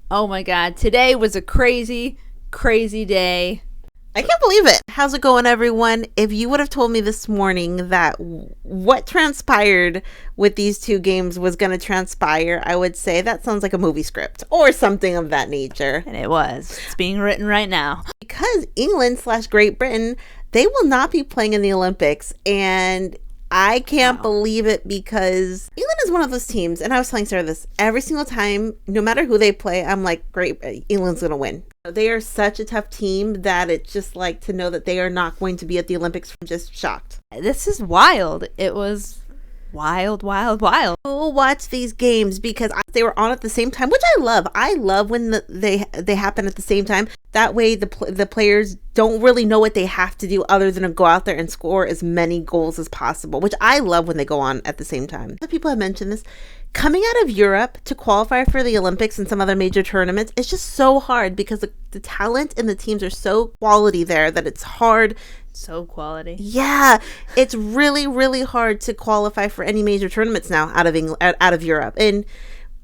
Oh my God. Today was a crazy, crazy day. I can't believe it. How's it going, everyone? If you would have told me this morning that what transpired with these two games was going to transpire, I would say that sounds like a movie script or something of that nature. And it was. It's being written right now. Because England/Great Britain, they will not be playing in the Olympics. And I can't believe it because England is one of those teams. And I was telling Sara this every single time, no matter who they play, I'm like, great, England's going to win. They are such a tough team that it's just like to know that they are not going to be at the Olympics. I'm just shocked. This is wild. It was wild. We'll watch these games because they were on at the same time, which I love. I love when they happen at the same time. That way the players don't really know what they have to do other than to go out there and score as many goals as possible, which I love when they go on at the same time. Other people have mentioned this. Coming out of Europe to qualify for the Olympics and some other major tournaments, it's just so hard because the talent and the teams are so quality there that it's hard. So quality. Yeah, it's really, really hard to qualify for any major tournaments now out of Europe, and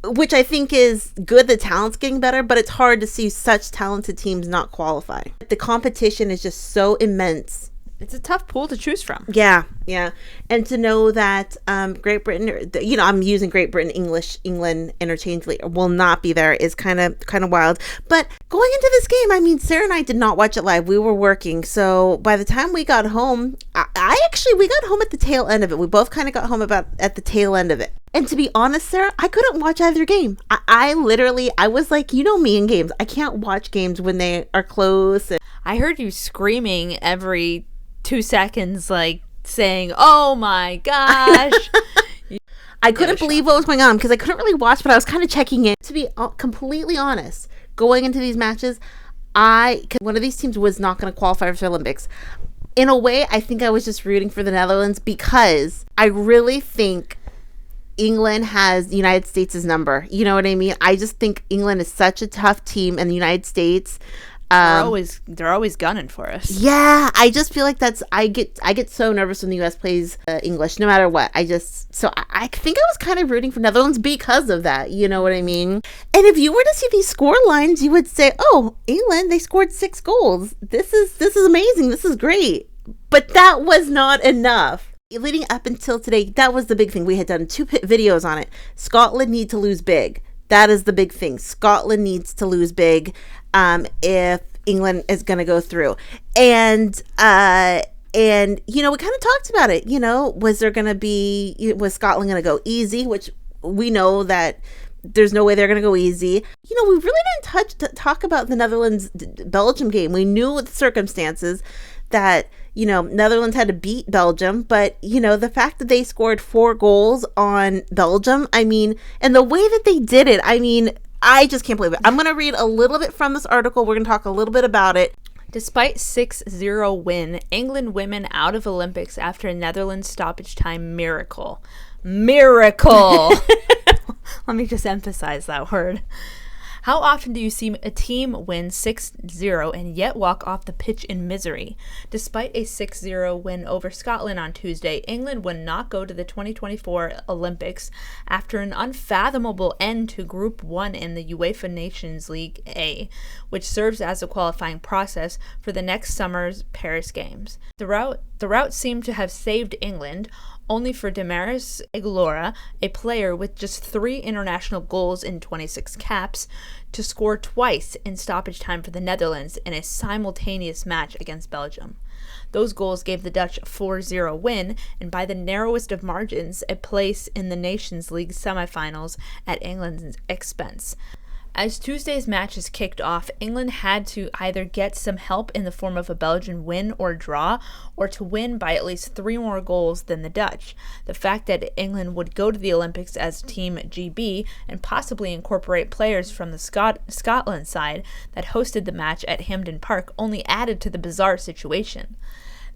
which I think is good. The talent's getting better, but it's hard to see such talented teams not qualify. The competition is just so immense. It's a tough pool to choose from. Yeah. And to know that Great Britain, I'm using Great Britain, England interchangeably, will not be there is kind of wild. But going into this game, Sara and I did not watch it live. We were working. So by the time we got home, we got home at the tail end of it. We both kind of got home at the tail end of it. And to be honest, Sara, I couldn't watch either game. I was like, me in games. I can't watch games when they are close. I heard you screaming every 2 seconds, like saying, "Oh my gosh." I couldn't believe what was going on because I couldn't really watch, but I was kind of checking in. To be completely honest, going into these matches, one of these teams was not going to qualify for the Olympics. In a way, I think I was just rooting for the Netherlands because I really think England has the United States' number. You know what I mean? I just think England is such a tough team, and the United States, they're always gunning for us. Yeah, I just feel like I get so nervous when the U.S. plays English, no matter what. I think I was kind of rooting for Netherlands because of that. You know what I mean? And if you were to see these score lines, you would say, "Oh, England, they scored 6 goals. This is amazing. This is great." But that was not enough. Leading up until today, that was the big thing. We had done 2 videos on it. Scotland need to lose big. That is the big thing. Scotland needs to lose big if England is going to go through. And we kind of talked about it. Was Scotland going to go easy? Which we know that there's no way they're going to go easy. We really didn't talk about the Netherlands-Belgium game. We knew the circumstances that Netherlands had to beat Belgium, but the fact that they scored 4 goals on Belgium, and the way that they did it, I just can't believe it. I'm going to read a little bit from this article. We're going to talk a little bit about it. Despite 6-0 win, England women out of Olympics after a Netherlands stoppage time miracle. Let me just emphasize that word. How often do you see a team win 6-0 and yet walk off the pitch in misery? Despite a 6-0 win over Scotland on Tuesday, England would not go to the 2024 Olympics after an unfathomable end to Group 1 in the UEFA Nations League A, which serves as a qualifying process for the next summer's Paris Games. The route seemed to have saved England, only for Damaris Iglora, a player with just 3 international goals in 26 caps, to score twice in stoppage time for the Netherlands in a simultaneous match against Belgium. Those goals gave the Dutch a 4-0 win, and by the narrowest of margins, a place in the Nations League semifinals at England's expense. As Tuesday's matches kicked off, England had to either get some help in the form of a Belgian win or draw, or to win by at least 3 more goals than the Dutch. The fact that England would go to the Olympics as Team GB and possibly incorporate players from the Scotland side that hosted the match at Hampden Park only added to the bizarre situation.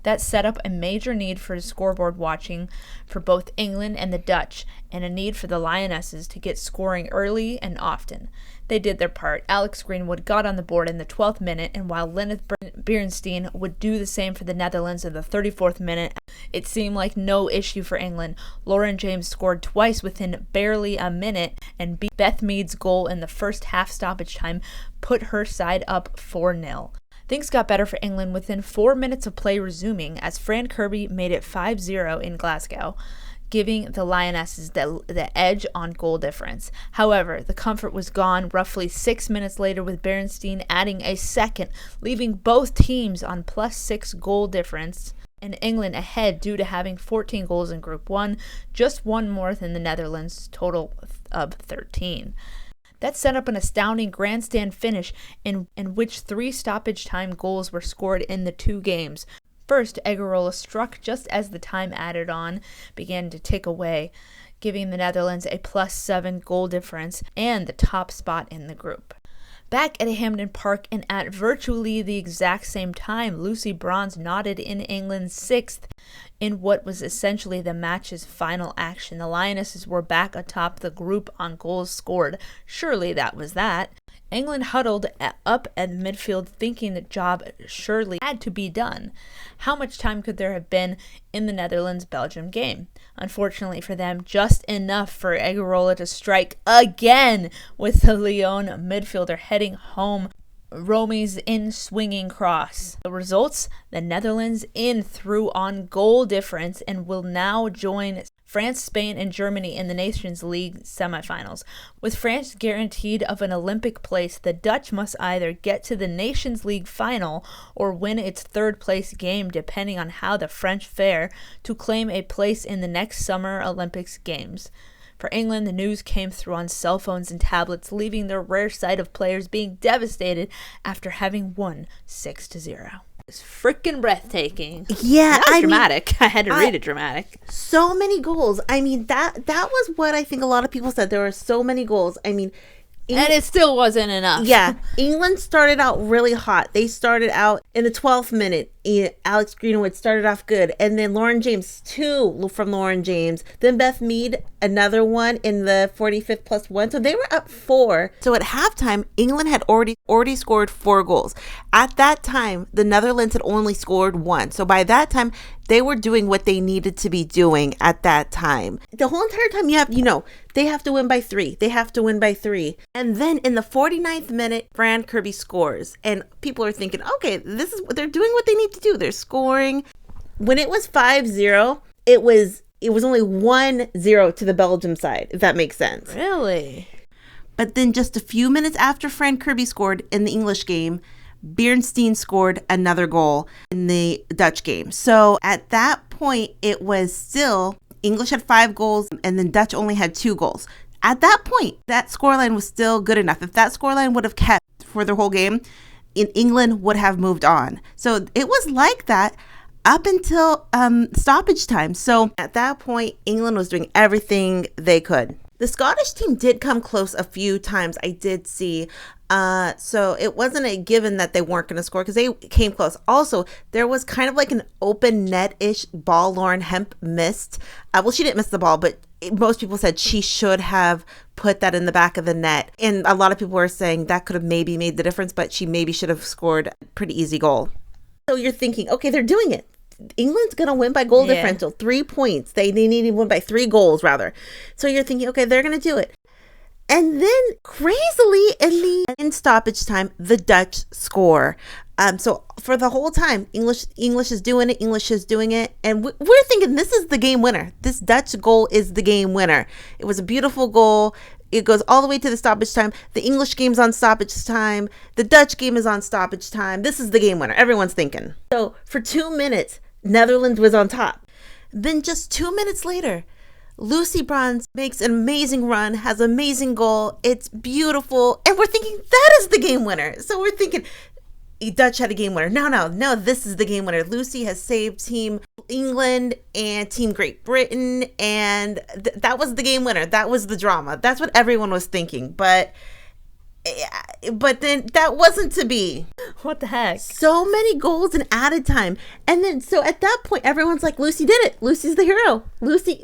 That set up a major need for scoreboard watching for both England and the Dutch, and a need for the Lionesses to get scoring early and often. They did their part. Alex Greenwood got on the board in the 12th minute, and while Lenneth Beerensteyn would do the same for the Netherlands in the 34th minute, it seemed like no issue for England. Lauren James scored twice within barely a minute, and Beth Mead's goal in the first half stoppage time put her side up 4-0. Things got better for England within 4 minutes of play resuming, as Fran Kirby made it 5-0 in Glasgow, giving the Lionesses the edge on goal difference. However, the comfort was gone roughly 6 minutes later, with Beerensteyn adding a second, leaving both teams on +6 goal difference, and England ahead due to having 14 goals in Group 1, just one more than the Netherlands' total of 13. That set up an astounding grandstand finish in which 3 stoppage time goals were scored in the 2 games. First, Egarola struck just as the time added on began to tick away, giving the Netherlands a +7 goal difference and the top spot in the group. Back at Hampden Park and at virtually the exact same time, Lucy Bronze nodded in England's 6th in what was essentially the match's final action. The Lionesses were back atop the group on goals scored. Surely that was that. England huddled up at midfield, thinking the job surely had to be done. How much time could there have been in the Netherlands-Belgium game? Unfortunately for them, just enough for Egarola to strike again, with the Lyon midfielder heading home Romy's in-swinging cross. The results? The Netherlands in through on goal difference and will now join France, Spain, and Germany in the Nations League semifinals. With France guaranteed of an Olympic place, the Dutch must either get to the Nations League final or win its third-place game, depending on how the French fare, to claim a place in the next Summer Olympics Games. For England, the news came through on cell phones and tablets, leaving their rare sight of players being devastated after having won 6-0. It's freaking breathtaking. Yeah, that was dramatic. I had to read it dramatic. So many goals. I mean, that was what I think a lot of people said. There were so many goals. I mean, and it still wasn't enough. Yeah, England started out really hot. They started out in the 12th minute. Alex Greenwood started off good. And then Lauren James, 2 from Lauren James. Then Beth Mead, another one in the 45th +1. So they were up 4. So at halftime, England had already scored 4 goals. At that time, the Netherlands had only scored 1. So by that time, they were doing what they needed to be doing at that time. The whole entire time they have to win by 3. They have to win by 3. And then in the 49th minute, Fran Kirby scores. And people are thinking, okay, this is what they're doing what they need to do. They're scoring. When it was 5-0, it was only 1-0 to the Belgium side, if that makes sense. Really? But then just a few minutes after Fran Kirby scored in the English game, Beerensteyn scored another goal in the Dutch game. So at that point, it was still English had 5 goals and then Dutch only had 2 goals. At that point, that scoreline was still good enough. If that scoreline would have kept for the whole game, England would have moved on. So it was like that up until stoppage time. So at that point, England was doing everything they could. The Scottish team did come close a few times, I did see. So it wasn't a given that they weren't going to score because they came close. Also, there was kind of like an open net-ish ball Lauren Hemp missed. Well, she didn't miss the ball, but most people said she should have put that in the back of the net. And a lot of people were saying that could have maybe made the difference, but she maybe should have scored a pretty easy goal. So you're thinking, okay, they're doing it. England's going to win by goal differential, 3 points. They need to win by 3 goals, rather. So you're thinking, okay, they're going to do it. And then, crazily, in stoppage time, the Dutch score. So for the whole time, English is doing it. And we're thinking this is the game winner. This Dutch goal is the game winner. It was a beautiful goal. It goes all the way to the stoppage time. The English game's on stoppage time. The Dutch game is on stoppage time. This is the game winner. Everyone's thinking. So for 2 minutes, Netherlands was on top. Then just 2 minutes later, Lucy Bronze makes an amazing run, has an amazing goal. It's beautiful. And we're thinking that is the game winner. So we're thinking Dutch had a game winner. No, this is the game winner. Lucy has saved Team England and Team Great Britain. And that was the game winner. That was the drama. That's what everyone was thinking. But But then that wasn't to be. What the heck? So many goals in added time. And then, so at that point, everyone's like, Lucy did it. Lucy's the hero. Lucy,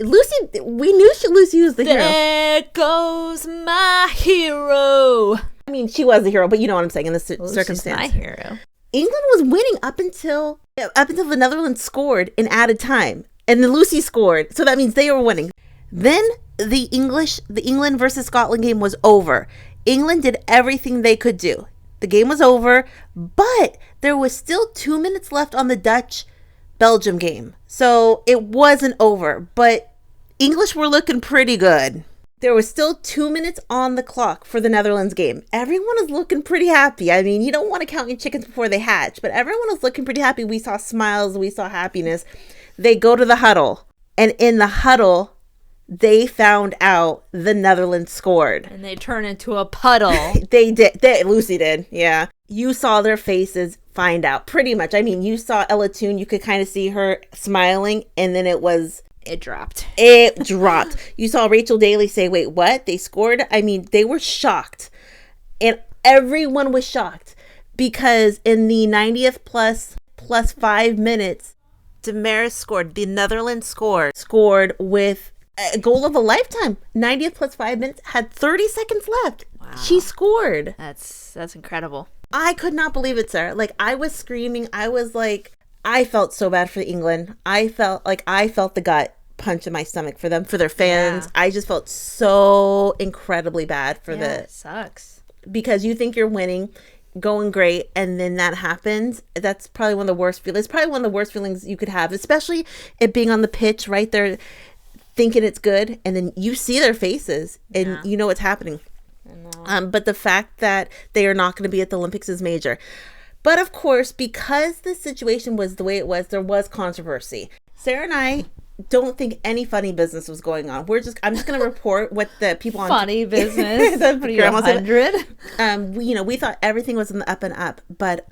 we knew Lucy was the hero. There goes my hero. I mean, she was the hero, but you know what I'm saying in this circumstance. She's my hero. England was winning up until the Netherlands scored in added time. And then Lucy scored. So that means they were winning. Then the England versus Scotland game was over. England did everything they could do. The game was over, but there was still 2 minutes left on the Dutch-Belgium game. So it wasn't over, but English were looking pretty good. There was still 2 minutes on the clock for the Netherlands game. Everyone is looking pretty happy. I mean, you don't want to count your chickens before they hatch, but everyone was looking pretty happy. We saw smiles. We saw happiness. They go to the huddle, and in the huddle, they found out the Netherlands scored. And they turn into a puddle. They did. Lucy did. Yeah. You saw their faces find out pretty much. I mean, you saw Ella Toon. You could kind of see her smiling, and then it dropped. It dropped. You saw Rachel Daly say, wait, what? They scored? I mean, they were shocked. And everyone was shocked because in the 90th plus 5 minutes, Damaris scored. The Netherlands scored with a goal of a lifetime. 90th plus 5 minutes, had 30 seconds left. Wow. She scored. That's incredible. I could not believe it, Sarah. Like, I was screaming. I was like, I felt so bad for England. I felt the gut punch in my stomach for them, for their fans. Yeah. I just felt so incredibly bad for it sucks. Because you think you're winning, going great, and then that happens. That's probably one of the worst feelings. It's probably one of the worst feelings you could have, especially it being on the pitch right there, thinking it's good, and then you see their faces and you know what's happening. But the fact that they are not going to be at the Olympics is major. But of course, because the situation was the way it was, there was controversy. Sarah and I don't think any funny business was going on. I'm just going to report what the people on funny business. The grandma 100. We thought everything was in the up and up, but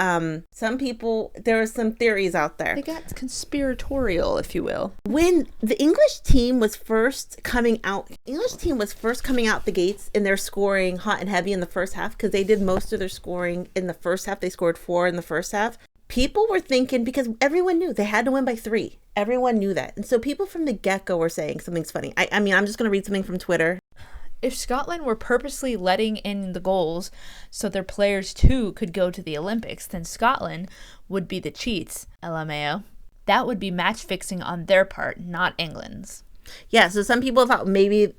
some people, there are some theories out there. They got conspiratorial, if you will. When the English team was first coming out the gates, and they're scoring hot and heavy in the first half, because they did most of their scoring in the first half. They scored 4 in the first half. People were thinking, because everyone knew they had to win by 3. Everyone knew that. And so people from the get-go were saying something's funny. I mean, I'm just going to read something from Twitter. If Scotland were purposely letting in the goals so their players too could go to the Olympics, then Scotland would be the cheats, LMAO. That would be match fixing on their part, not England's. Yeah, so some people thought maybe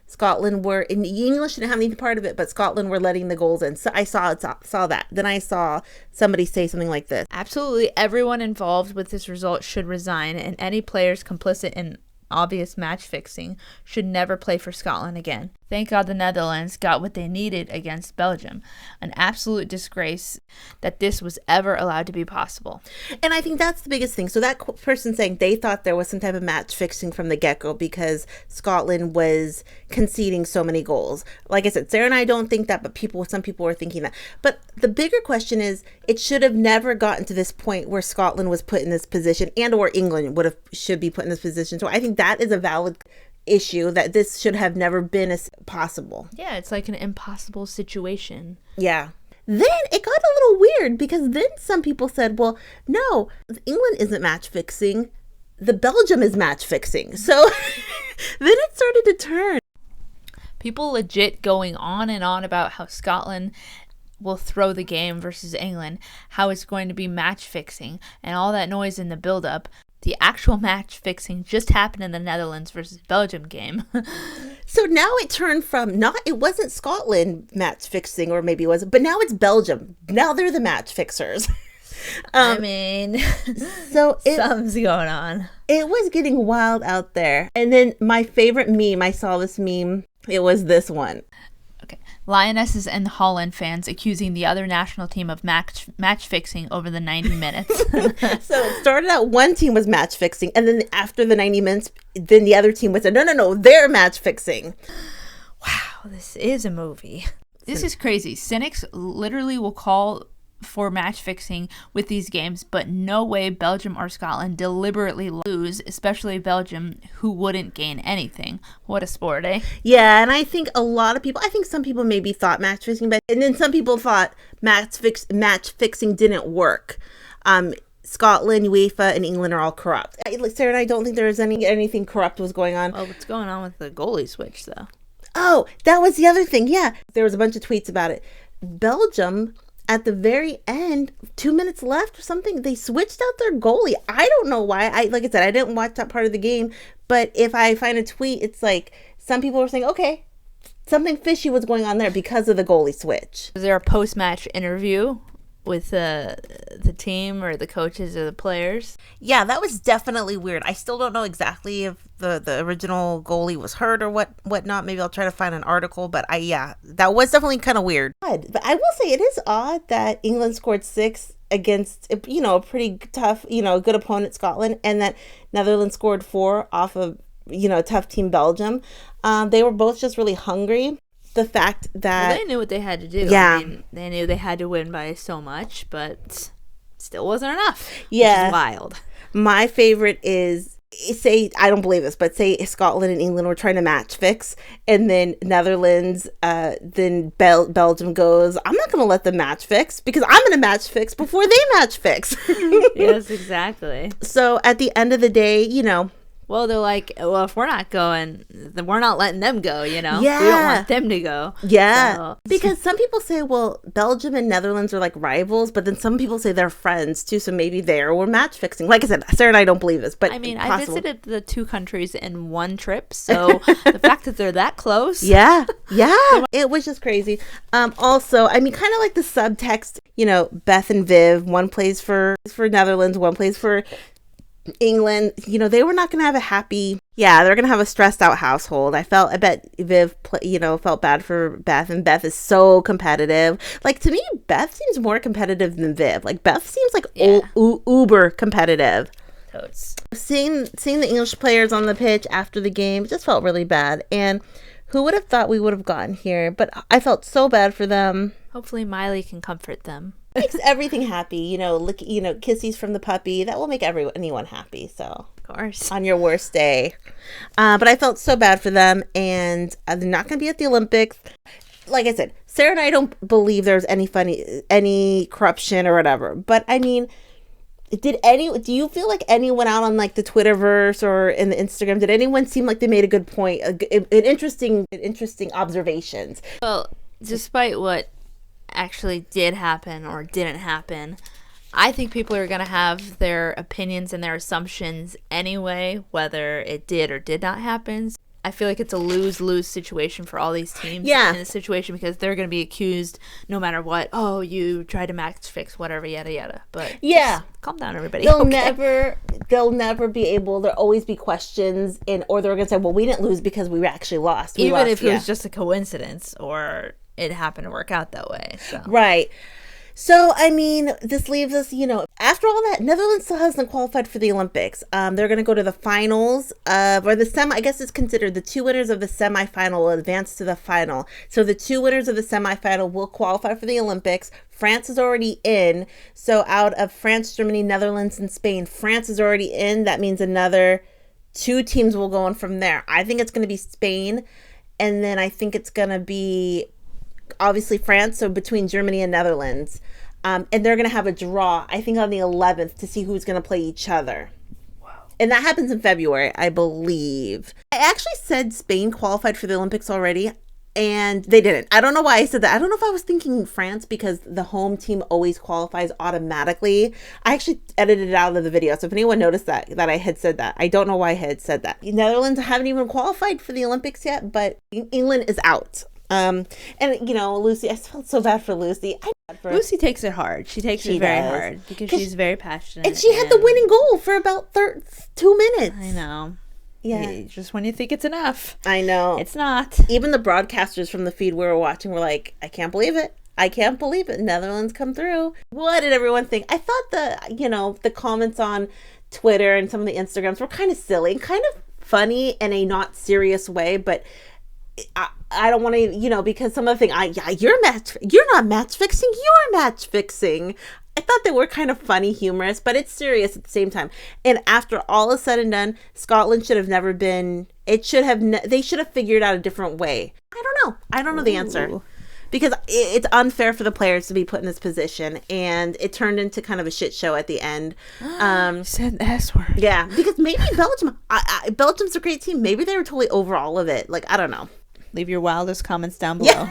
Scotland were, and the English didn't have any part of it, but Scotland were letting the goals in. So I saw that. Then I saw somebody say something like this. Absolutely everyone involved with this result should resign, and any players complicit in obvious match fixing should never play for Scotland again. Thank God the Netherlands got what they needed against Belgium. An absolute disgrace that this was ever allowed to be possible. And I think that's the biggest thing. So that person saying they thought there was some type of match fixing from the get-go because Scotland was conceding so many goals. Like I said, Sarah and I don't think that, but some people are thinking that. But the bigger question is, it should have never gotten to this point where Scotland was put in this position, and or England should be put in this position. So I think that is a valid issue, that this should have never been as possible. Yeah, it's like an impossible situation. Yeah. Then it got a little weird, because then some people said, well, no, England isn't match fixing. The Belgium is match fixing. So then it started to turn. People legit going on and on about how Scotland will throw the game versus England, how it's going to be match fixing, and all that noise in the build-up. The actual match fixing just happened in the Netherlands versus Belgium game. So now it turned from it wasn't Scotland match fixing, or maybe it wasn't, but now it's Belgium. Now they're the match fixers. I mean, so something's going on. It was getting wild out there. And then my favorite meme, I saw this meme. It was this one. Lionesses and Holland fans accusing the other national team of match fixing over the 90 minutes. So it started out one team was match fixing, and then after the 90 minutes, then the other team would say, no, they're match fixing. Wow, this is a movie. This is crazy. Cynics literally will call for match fixing with these games, but no way Belgium or Scotland deliberately lose, especially Belgium, who wouldn't gain anything. What a sport, eh? Yeah, and I think a lot of people, I think some people maybe thought match fixing, but and then some people thought match fixing didn't work. Scotland, UEFA, and England are all corrupt. Sarah and I don't think there was anything corrupt was going on. Oh, what's going on with the goalie switch, though? Oh, that was the other thing. Yeah, there was a bunch of tweets about it. Belgium, at the very end, 2 minutes left or something, they switched out their goalie. I don't know why. Like I said, I didn't watch that part of the game, but if I find a tweet, it's like some people were saying, okay, something fishy was going on there because of the goalie switch. Is there a post-match interview with the team or the coaches or the players? Yeah, that was definitely weird. I still don't know exactly if the original goalie was hurt or whatnot. Maybe I'll try to find an article, but that was definitely kind of weird. But I will say it is odd that England scored 6 against, a pretty tough, good opponent, Scotland, and that Netherlands scored 4 off of, a tough team, Belgium. They were both just really hungry. The fact that they knew what they had to do. Yeah. I mean, they knew they had to win by so much, but still wasn't enough. Yeah. Which is wild. My favorite is, say, I don't believe this, but say Scotland and England were trying to match fix, and then Netherlands, then Belgium goes, I'm not going to let them match fix because I'm going to match fix before they match fix. Yes, exactly. So at the end of the day, well, they're like, well, if we're not going, then we're not letting them go, Yeah. We don't want them to go. Yeah. So. Because some people say, well, Belgium and Netherlands are like rivals, but then some people say they're friends too, so maybe we're match fixing. Like I said, Sarah and I don't believe this, but I mean, possible. I visited the 2 countries in one trip, so the fact that they're that close. Yeah. It was just crazy. Also, I mean, kind of like the subtext, Beth and Viv, one plays for Netherlands, one plays for England. They were not going to have a happy, they're going to have a stressed out household. I bet Viv, felt bad for Beth, and Beth is so competitive. Like, to me, Beth seems more competitive than Viv. Like, Beth seems like uber competitive. Totes. Seeing the English players on the pitch after the game just felt really bad. And who would have thought we would have gotten here? But I felt so bad for them. Hopefully Myle can comfort them. Makes everything happy, kissies from the puppy. That will make anyone happy. So, of course, on your worst day. But I felt so bad for them, and they're not going to be at the Olympics. Like I said, Sarah and I don't believe there's any corruption or whatever. But I mean, do you feel like anyone out on like the Twitterverse or in the Instagram, did anyone seem like they made a good point, an interesting observations? Well, despite what actually did happen or didn't happen, I think people are going to have their opinions and their assumptions anyway, whether it did or did not happen. I feel like it's a lose-lose situation for all these teams in this situation, because they're going to be accused no matter what. Oh, you tried to match fix, whatever, yada yada. But just calm down, everybody. They'll never be able. There'll always be questions, or they're going to say, "Well, we didn't lose because we actually lost." Even if it was just a coincidence or it happened to work out that way. So. Right. So, I mean, this leaves us, after all that, Netherlands still hasn't qualified for the Olympics. They're going to go to the finals or the I guess it's considered the 2 winners of the semifinal will advance to the final. So the 2 winners of the semifinal will qualify for the Olympics. France is already in. So out of France, Germany, Netherlands, and Spain, France is already in. That means another 2 teams will go on from there. I think it's going to be Spain. And then I think it's going to be obviously France, so between Germany and Netherlands. And they're going to have a draw, I think, on the 11th to see who's going to play each other. Wow. And that happens in February, I believe. I actually said Spain qualified for the Olympics already, and they didn't. I don't know why I said that. I don't know if I was thinking France because the home team always qualifies automatically. I actually edited it out of the video, so if anyone noticed that I had said that, I don't know why I had said that. Netherlands haven't even qualified for the Olympics yet, but England is out. And Lucy, I felt so bad for Lucy. Lucy takes it hard. She takes it very hard because she's very passionate. And she had the winning goal for about 2 minutes. I know. Yeah. Just when you think it's enough. I know. It's not. Even the broadcasters from the feed we were watching were like, I can't believe it. I can't believe it. Netherlands come through. What did everyone think? I thought the comments on Twitter and some of the Instagrams were kind of silly, kind of funny in a not serious way, but I don't want to, because some of the thing, you're not match fixing, you're match fixing. I thought they were kind of funny, humorous, but it's serious at the same time. And after all is said and done, Scotland should have never been, they should have figured out a different way. I don't know the answer. Because it's unfair for the players to be put in this position, and it turned into kind of a shit show at the end. Said the S word. Yeah, because maybe Belgium's a great team. Maybe they were totally over all of it. Like, I don't know. Leave your wildest comments down below.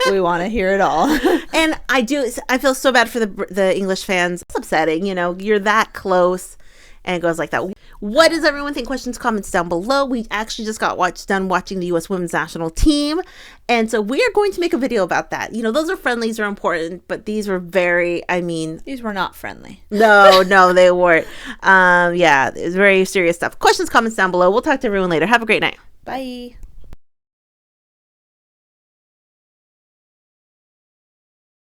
We want to hear it all. And I feel so bad for the English fans. It's upsetting, you're that close, and it goes like that. What does everyone think? Questions, comments down below. We actually just got done watching the U.S. women's national team. And so we are going to make a video about that. Those are friendlies are important, but these were these were not friendly. No, they weren't. Yeah, it was very serious stuff. Questions, comments down below. We'll talk to everyone later. Have a great night. Bye.